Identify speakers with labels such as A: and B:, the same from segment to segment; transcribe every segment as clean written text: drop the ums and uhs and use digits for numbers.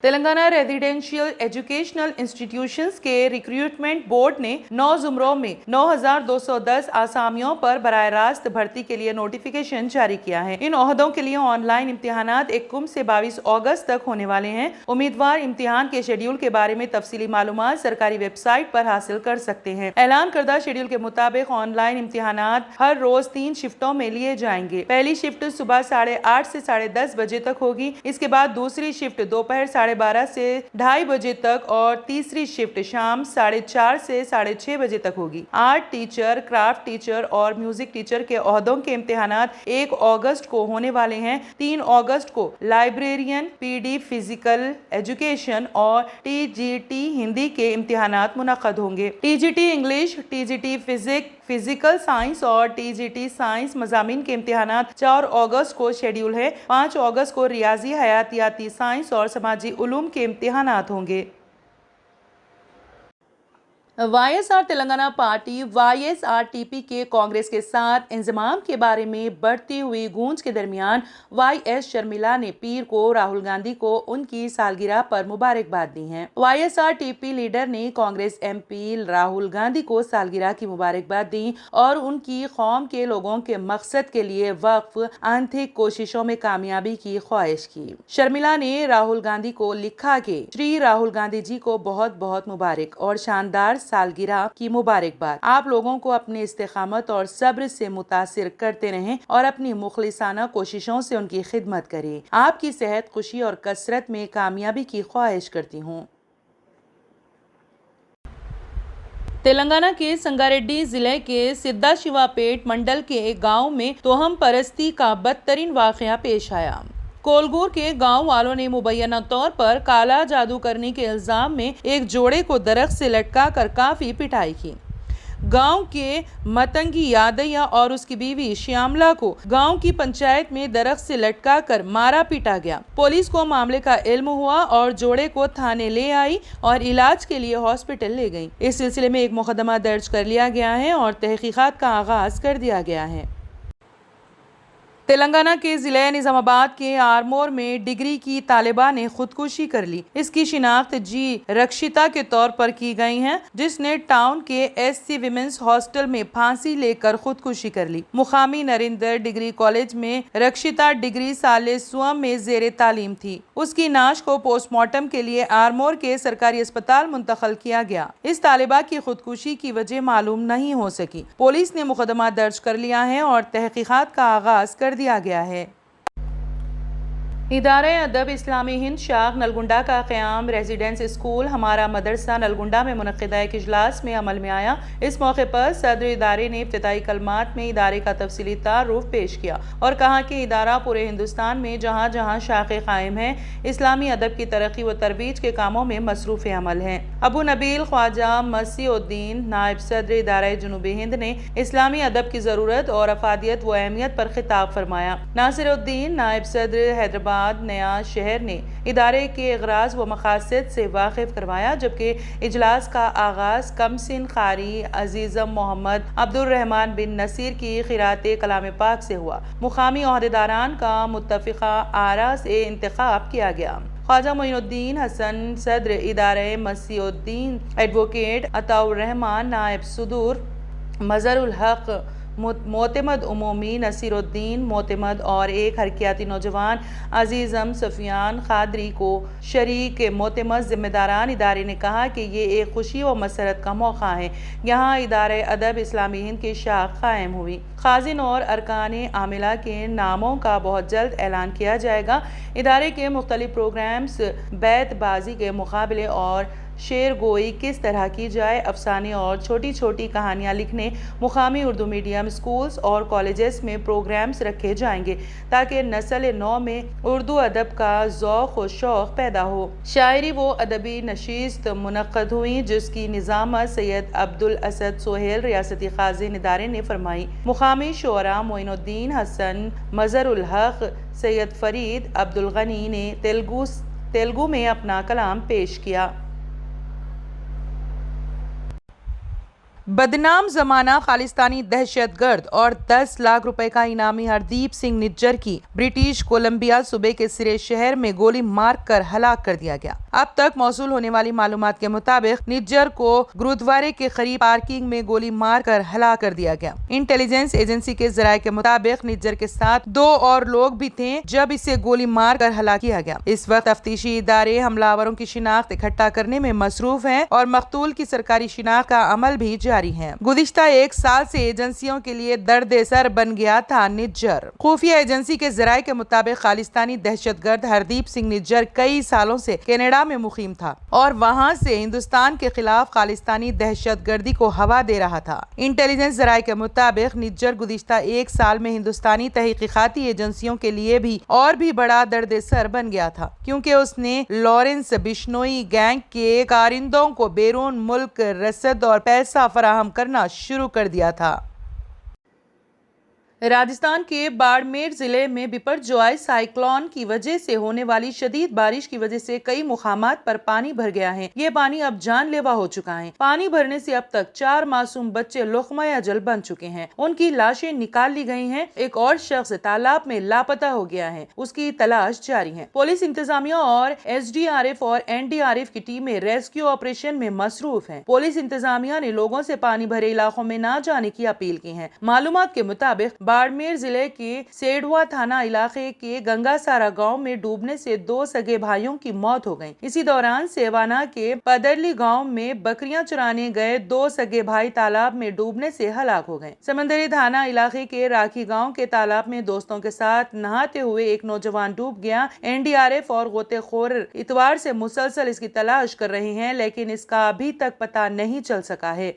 A: Telangana residential educational institutions کے recruitment board نے 9 زمروں میں 9,210 آسامیوں پر براہ راست بھرتی کے لیے نوٹیفیکیشن جاری کیا ہے۔ ان عہدوں کے لیے آن لائن امتحانات 1 سے 22 اگست تک ہونے والے ہیں۔ امیدوار امتحان کے شیڈول کے بارے میں تفصیلی معلومات سرکاری ویب سائٹ پر حاصل کر سکتے ہیں۔ اعلان کردہ شیڈول کے مطابق آن لائن امتحانات ہر روز 3 شفٹوں میں لیے جائیں گے۔ پہلی شفٹ صبح 8:30 سے 10:30 بجے تک ہوگی۔ اس کے بعد دوسری شفٹ دوپہر 12:30 سے 2:30 بجے تک اور تیسری شفٹ شام 4:30 سے 6:30 بجے تک ہوگی۔ آرٹ ٹیچر، کرافٹ ٹیچر اور میوزک ٹیچر کے عہدوں کے امتحانات 1 اگست کو ہونے والے ہیں۔ 3 اگست کو librarian, P D physical education اور ٹی جی ٹی ہندی کے امتحانات منعقد ہوں گے۔ T G T English, T G T physical science اور ٹی جی ٹی سائنس مضامین کے امتحانات 4 اگست کو شیڈول ہے۔ 5 اگست کو ریاضی، حیاتیاتی سائنس اور سماجی علوم کے امتحانات ہوں گے۔ Y S R Telangana party Y S R T P کے کانگریس کے ساتھ انضمام کے بارے میں بڑھتی ہوئی گونج کے درمیان وائی ایس شرمیلا نے پیر کو راہل گاندھی کو ان کی سالگرہ پر مبارکباد دی ہے۔ Y S R T P leader نے کانگریس ایم پی راہل گاندھی کو سالگرہ کی مبارکباد دی اور ان کی قوم کے لوگوں کے مقصد کے لیے وقف انتھک کوششوں میں کامیابی کی خواہش کی۔ شرمیلا نے راہل گاندھی کو لکھا کہ شری راہل گاندھی جی کو بہت بہت مبارک اور شاندار سالگرہ کی مبارکباد۔ آپ لوگوں کو اپنے استقامت اور صبر سے متاثر کرتے رہیں اور اپنی مخلصانہ کوششوں سے ان کی خدمت کریں۔ آپ کی صحت، خوشی اور کثرت میں کامیابی کی خواہش کرتی ہوں۔ تلنگانہ کے سنگاریڈی ضلع کے سدھا شیوا پیٹ منڈل کے ایک گاؤں میں توہم پرستی کا بدترین واقعہ پیش آیا۔ کولگور کے گاؤں والوں نے مبینہ طور پر کالا جادو کرنے کے الزام میں ایک جوڑے کو درخت سے لٹکا کر کافی پٹائی کی۔ گاؤں کے متنگی یادیا اور اس کی بیوی شیاملا کو گاؤں کی پنچایت میں درخت سے لٹکا کر مارا پیٹا گیا۔ پولیس کو معاملے کا علم ہوا اور جوڑے کو تھانے لے آئی اور علاج کے لیے ہاسپٹل لے گئی۔ اس سلسلے میں ایک مقدمہ درج کر لیا گیا ہے اور تحقیقات کا آغاز کر دیا گیا ہے۔ تلنگانہ کے ضلع نظام آباد کے آرمور میں ڈگری کی طالبہ نے خودکشی کر لی۔ اس کی شناخت جی رکشیتا کے طور پر کی گئی ہے، جس نے ٹاؤن کے ایس سی ویمنز ہاسٹل میں پھانسی لے کر خودکشی کر لی۔ مقامی نریندر ڈگری کالج میں رکشیتا ڈگری سال سوم میں زیر تعلیم تھی۔ اس کی نعش کو پوسٹ مارٹم کے لیے آرمور کے سرکاری اسپتال منتقل کیا گیا۔ اس طالبہ کی خودکشی کی وجہ معلوم نہیں ہو سکی۔ پولیس نے مقدمہ درج کر لیا ہے اور تحقیقات کا آغاز کر دیا گیا ہے۔ ادارہ ادب اسلامی ہند شاخ نلگنڈا کا قیام ریزیڈنس اسکول ہمارا مدرسہ نلگنڈا میں منعقدہ ایک اجلاس میں عمل میں آیا۔ اس موقع پر صدر ادارے نے ابتدائی کلمات میں ادارے کا تفصیلی تعارف پیش کیا اور کہا کہ ادارہ پورے ہندوستان میں جہاں جہاں شاخیں قائم ہیں، اسلامی ادب کی ترقی و ترویج کے کاموں میں مصروف عمل ہے۔ ابو نبیل خواجہ مسیح الدین نائب صدر ادارہ جنوبی ہند نے اسلامی ادب کی ضرورت اور افادیت و اہمیت پر خطاب فرمایا۔ ناصر الدین نائب صدر حیدرآباد نیا شہر نے ادارے کے اغراض و مقاصد سے واقف کروایا، جبکہ اجلاس کا آغاز کمسن قاری عزیزم محمد عبد الرحمن بن نصیر کی قرأت کلام پاک سے ہوا۔ مقامی عہدیداران کا متفقہ آراء سے انتخاب کیا گیا۔ خواجہ معین الدین حسن صدر ادارہ مسیح الدین، ایڈوکیٹ عطاء الرحمن نائب صدور، مظہر الحق معتمد عمومی، نصیر الدین معتمد اور ایک حرکیاتی نوجوان عزیزم سفیان قادری کو شریک معتمد ذمہ داران ادارے نے کہا کہ یہ ایک خوشی و مسرت کا موقع ہے۔ یہاں ادارہ ادب اسلامی ہند کی شاخ قائم ہوئی۔ خازن اور ارکان عاملہ کے ناموں کا بہت جلد اعلان کیا جائے گا۔ ادارے کے مختلف پروگرامز، بیت بازی کے مقابلے اور شعر گوئی کس طرح کی جائے، افسانے اور چھوٹی چھوٹی کہانیاں لکھنے، مقامی اردو میڈیم اسکولز اور کالجز میں پروگرامز رکھے جائیں گے تاکہ نسل نو میں اردو ادب کا ذوق و شوق پیدا ہو۔ شاعری و ادبی نشست منعقد ہوئی، جس کی نظامت سید عبدالاسد سہیل ریاستی خازن ادارے نے فرمائی۔ مقامی شعراء معین الدین حسن، مظہر الحق، سید فرید عبدالغنی نے تیلگو میں اپنا کلام پیش کیا۔ بدنام زمانہ خالستانی دہشت گرد اور 10 لاکھ روپے کا انعامی ہردیپ سنگھ نجر کی برٹش کولمبیا صوبے کے سرے شہر میں گولی مار کر ہلاک کر دیا گیا۔ اب تک موصول ہونے والی معلومات کے مطابق نجر کو گرودوارے کے قریب پارکنگ میں گولی مار کر ہلاک کر دیا گیا۔ انٹیلیجنس ایجنسی کے ذرائع کے مطابق نجر کے ساتھ 2 اور لوگ بھی تھے جب اسے گولی مار کر ہلاک کیا گیا۔ اس وقت تفتیشی ادارے حملہ آوروں کی شناخت اکٹھا کرنے میں مصروف ہیں اور مقتول کی سرکاری شناخت کا عمل بھی جاری ہے۔ گزشتہ 1 سال سے ایجنسیوں کے لیے درد سر بن گیا تھا نجر۔ خفیہ ایجنسی کے ذرائع کے مطابق خالستانی دہشت گرد ہردیپ سنگھ نجر کئی سالوں سے کینیڈا میں مقیم تھا اور وہاں سے ہندوستان کے خلاف خالستانی دہشت گردی کو ہوا دے رہا تھا۔ انٹیلیجنس ذرائع کے مطابق نجر گزشتہ 1 سال میں ہندوستانی تحقیقاتی ایجنسیوں کے لیے بھی بڑا درد سر بن گیا تھا، کیونکہ اس نے لارنس بشنوئی گینگ کے کارندوں کو بیرون ملک رسد اور پیسہ فراہم کرنا شروع کر دیا تھا۔ راجستھان کے باڑمیر ضلع میں بپرجوائے سائیکلون کی وجہ سے ہونے والی شدید بارش کی وجہ سے کئی مقامات پر پانی بھر گیا ہے۔ یہ پانی اب جان لیوا ہو چکا ہے۔ پانی بھرنے سے اب تک 4 معصوم بچے لقمہ اجل بن چکے ہیں۔ ان کی لاشیں نکال لی گئی ہیں۔ ایک اور شخص تالاب میں لاپتہ ہو گیا ہے، اس کی تلاش جاری ہے۔ پولیس انتظامیہ اور SDRF اور NDRF کی ٹیمیں ریسکیو آپریشن میں مصروف ہیں۔ پولیس انتظامیہ نے لوگوں سے پانی بھرے علاقوں میں نہ جانے کی اپیل کی ہے۔ معلومات کے مطابق باڑمیر ضلع کے سیڑھوا تھانہ علاقے کے گنگا سارا گاؤں میں ڈوبنے سے 2 سگے بھائیوں کی موت ہو گئی۔ اسی دوران سیوانا کے پدرلی گاؤں میں بکریاں چرانے گئے 2 سگے بھائی تالاب میں ڈوبنے سے ہلاک ہو گئے۔ سمندری تھانہ علاقے کے راکھی گاؤں کے تالاب میں دوستوں کے ساتھ نہاتے ہوئے ایک نوجوان ڈوب گیا۔ NDRF اور غوطہ خور اتوار سے مسلسل اس کی تلاش کر رہے ہیں، لیکن اس کا ابھی تک پتہ نہیں چل سکا ہے۔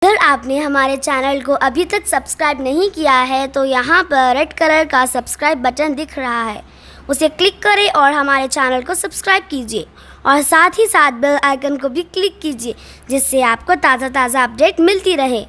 B: اگر آپ نے ہمارے چینل کو ابھی تک سبسکرائب نہیں کیا ہے تو یہاں پر ریڈ کلر کا سبسکرائب بٹن دکھ رہا ہے، اسے کلک کریں اور ہمارے چینل کو سبسکرائب کیجیے اور ساتھ ہی ساتھ بیل آئیکن کو بھی کلک کیجیے، جس سے آپ کو تازہ اپڈیٹ ملتی رہے۔